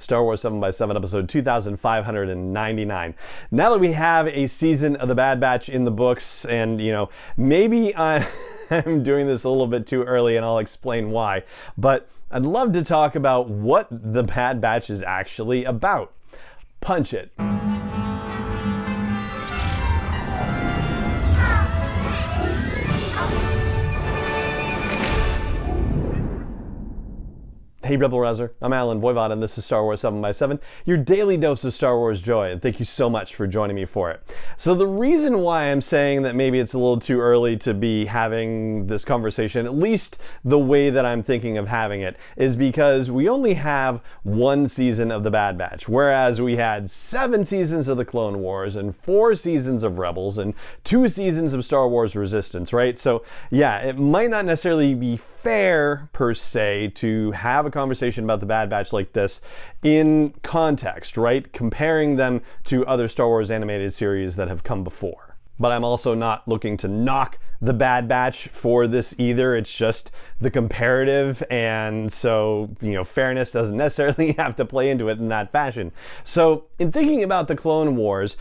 Star Wars 7x7, episode 2599. Now that we have a season of The Bad Batch in the books, and, you know, maybe I'm doing this a little bit too early, and I'll explain why, but I'd love to talk about what The Bad Batch is actually about. Punch it. Hey Rebel Rouser, I'm Alan Voivod and this is Star Wars 7x7, your daily dose of Star Wars joy, and thank you so much for joining me for it. So the reason why I'm saying that maybe it's a little too early to be having this conversation, at least the way that I'm thinking of having it, is because we only have one season of The Bad Batch, whereas we had 7 seasons of the Clone Wars and 4 seasons of Rebels and 2 seasons of Star Wars Resistance, right? So yeah, it might not necessarily be fair per se to have a conversation about The Bad Batch like this in context, right? Comparing them to other Star Wars animated series that have come before. But I'm also not looking to knock The Bad Batch for this either. It's just the comparative, and so, you know, fairness doesn't necessarily have to play into it in that fashion. So in thinking about the Clone Wars,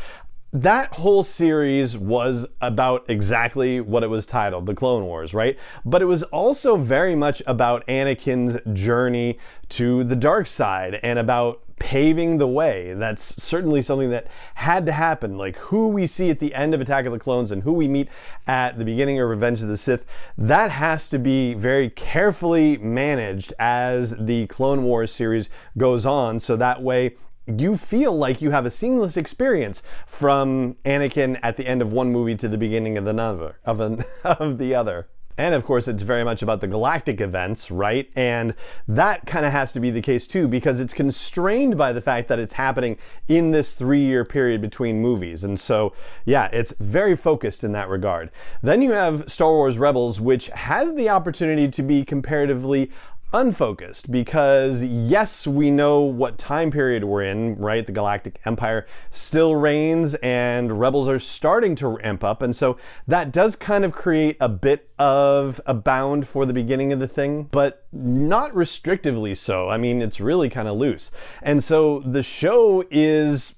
that whole series was about exactly what it was titled, The Clone Wars, right? But it was also very much about Anakin's journey to the dark side and about paving the way. That's certainly something that had to happen. Like who we see at the end of Attack of the Clones and who we meet at the beginning of Revenge of the Sith, that has to be very carefully managed as the Clone Wars series goes on, so that way you feel like you have a seamless experience from Anakin at the end of one movie to the beginning of the other. And of course, it's very much about the galactic events, right? And that kind of has to be the case too, because it's constrained by the fact that it's happening in this 3-year period between movies. And so, yeah, it's very focused in that regard. Then you have Star Wars Rebels, which has the opportunity to be comparatively unfocused, because yes, we know what time period we're in, right? The Galactic Empire still reigns and Rebels are starting to ramp up, and so that does kind of create a bit of a bound for the beginning of the thing, but not restrictively so. I mean, it's really kind of loose. And so the show is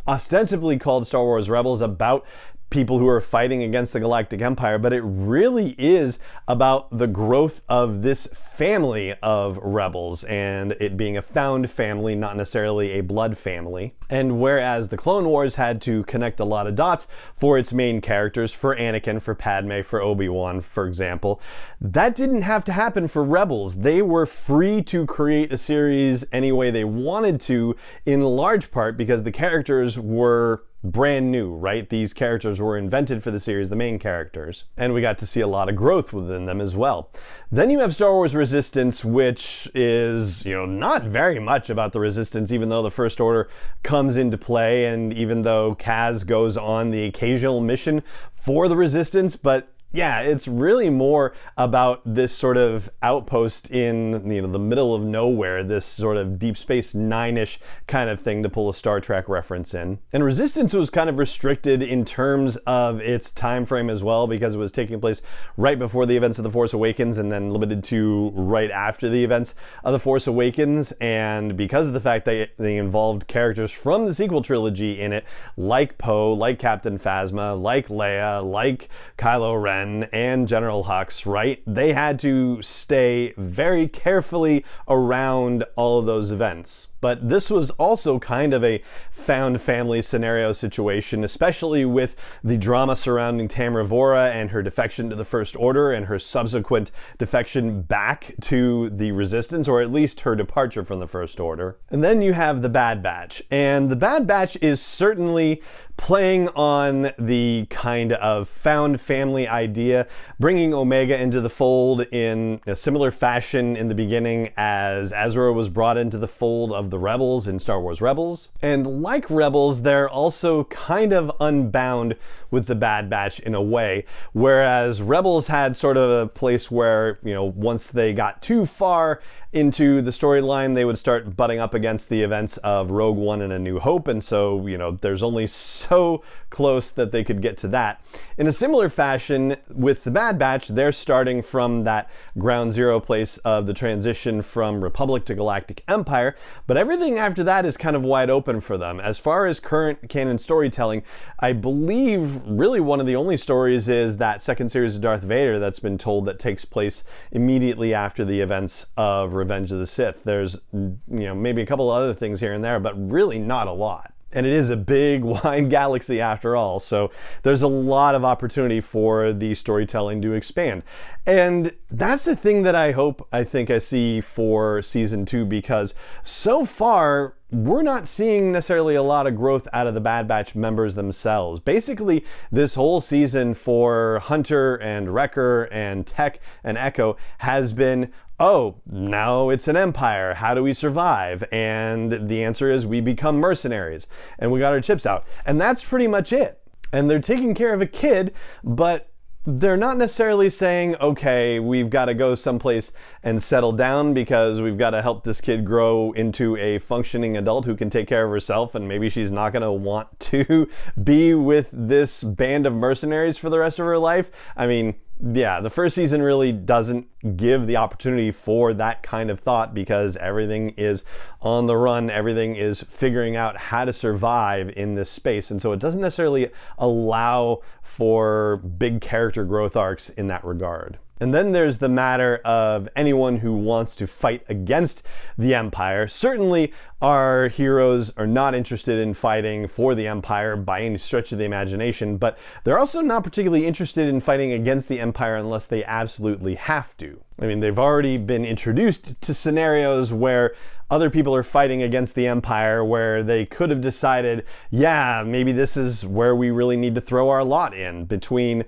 ostensibly called Star Wars Rebels, about people who are fighting against the Galactic Empire, but it really is about the growth of this family of rebels and it being a found family, not necessarily a blood family. And whereas the Clone Wars had to connect a lot of dots for its main characters, for Anakin, for Padme, for Obi-Wan, for example, that didn't have to happen for Rebels. They were free to create a series any way they wanted to, in large part because the characters were brand new, right? These characters were invented for the series, the main characters, and we got to see a lot of growth within them as well. Then you have Star Wars Resistance, which is, you know, not very much about the Resistance, even though the First Order comes into play and even though Kaz goes on the occasional mission for the Resistance, but yeah, it's really more about this sort of outpost in, you know, the middle of nowhere, this sort of Deep Space Nine-ish kind of thing, to pull a Star Trek reference in. And Resistance was kind of restricted in terms of its time frame as well, because it was taking place right before the events of The Force Awakens and then limited to right after the events of The Force Awakens. And because of the fact that they involved characters from the sequel trilogy in it, like Poe, like Captain Phasma, like Leia, like Kylo Ren, and General Hux, right? They had to stay very carefully around all of those events. But this was also kind of a found family scenario situation, especially with the drama surrounding Tamra Vora and her defection to the First Order and her subsequent defection back to the Resistance, or at least her departure from the First Order. And then you have The Bad Batch. And The Bad Batch is certainly playing on the kind of found family idea, bringing Omega into the fold in a similar fashion in the beginning as Ezra was brought into the fold of the Rebels in Star Wars Rebels. And like Rebels, they're also kind of unbound with the Bad Batch in a way, whereas Rebels had sort of a place where, you know, once they got too far into the storyline, they would start butting up against the events of Rogue One and A New Hope, and so, there's only so close that they could get to that. In a similar fashion, with the Bad Batch, they're starting from that ground zero place of the transition from Republic to Galactic Empire, but everything after that is kind of wide open for them. As far as current canon storytelling, I believe really one of the only stories is that second series of Darth Vader that's been told that takes place immediately after the events of Revenge of the Sith. There's, maybe a couple other things here and there, but really not a lot. And it is a big, wide galaxy after all, so there's a lot of opportunity for the storytelling to expand. And that's the thing that I think I see for Season 2, because so far, we're not seeing necessarily a lot of growth out of the Bad Batch members themselves. Basically, this whole season for Hunter and Wrecker and Tech and Echo has been, oh, now it's an empire. How do we survive? And the answer is we become mercenaries and we got our chips out. And that's pretty much it. And they're taking care of a kid, but they're not necessarily saying, okay, we've got to go someplace and settle down because we've got to help this kid grow into a functioning adult who can take care of herself, and maybe she's not going to want to be with this band of mercenaries for the rest of her life. I mean, yeah, the first season really doesn't give the opportunity for that kind of thought because everything is on the run, everything is figuring out how to survive in this space, and so it doesn't necessarily allow for big character growth arcs in that regard. And then there's the matter of anyone who wants to fight against the Empire. Certainly, our heroes are not interested in fighting for the Empire by any stretch of the imagination, but they're also not particularly interested in fighting against the Empire unless they absolutely have to. I mean, they've already been introduced to scenarios where other people are fighting against the Empire, where they could have decided, yeah, maybe this is where we really need to throw our lot in, between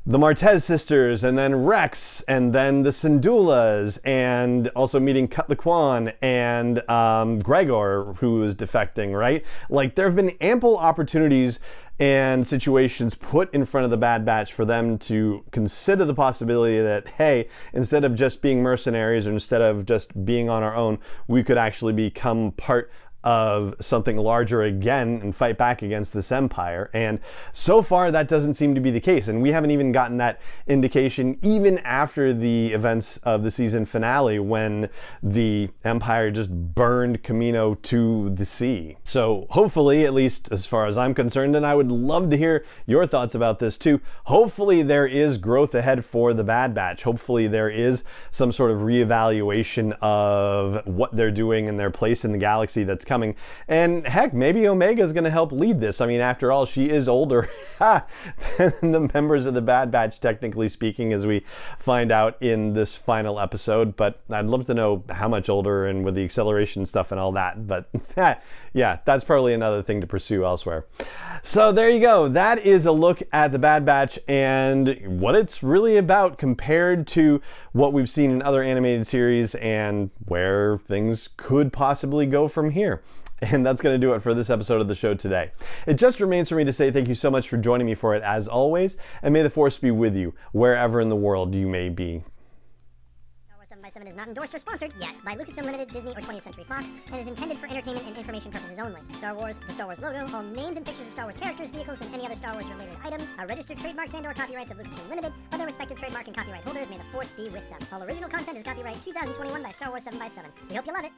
the Martez sisters, and then Rex, and then the Syndulas, and also meeting Cutler Quan and Gregor, who is defecting, right? Like, there have been ample opportunities and situations put in front of the Bad Batch for them to consider the possibility that, hey, instead of just being mercenaries, or instead of just being on our own, we could actually become part of something larger again and fight back against this empire. And so far that doesn't seem to be the case, and we haven't even gotten that indication even after the events of the season finale, when the empire just burned Camino to the sea. So hopefully, at least as far as I'm concerned, and I would love to hear your thoughts about this too, hopefully there is growth ahead for the Bad Batch. Hopefully there is some sort of reevaluation of what they're doing and their place in the galaxy that's coming. And heck, maybe Omega is going to help lead this. I mean, after all, she is older than the members of the Bad Batch, technically speaking, as we find out in this final episode. But I'd love to know how much older, and with the acceleration stuff and all that. But yeah, that's probably another thing to pursue elsewhere. So there you go. That is a look at the Bad Batch and what it's really about compared to what we've seen in other animated series and where things could possibly go from here. And that's going to do it for this episode of the show today. It just remains for me to say thank you so much for joining me for it, as always, and may the Force be with you wherever in the world you may be. 7x7 is not endorsed or sponsored yet by Lucasfilm Limited, Disney, or 20th Century Fox, and is intended for entertainment and information purposes only. Star Wars, the Star Wars logo, all names and pictures of Star Wars characters, vehicles, and any other Star Wars related items are registered trademarks and/or copyrights of Lucasfilm Limited, or their respective trademark and copyright holders. May the Force be with them. All original content is copyright 2021 by Star Wars 7x7. We hope you love it.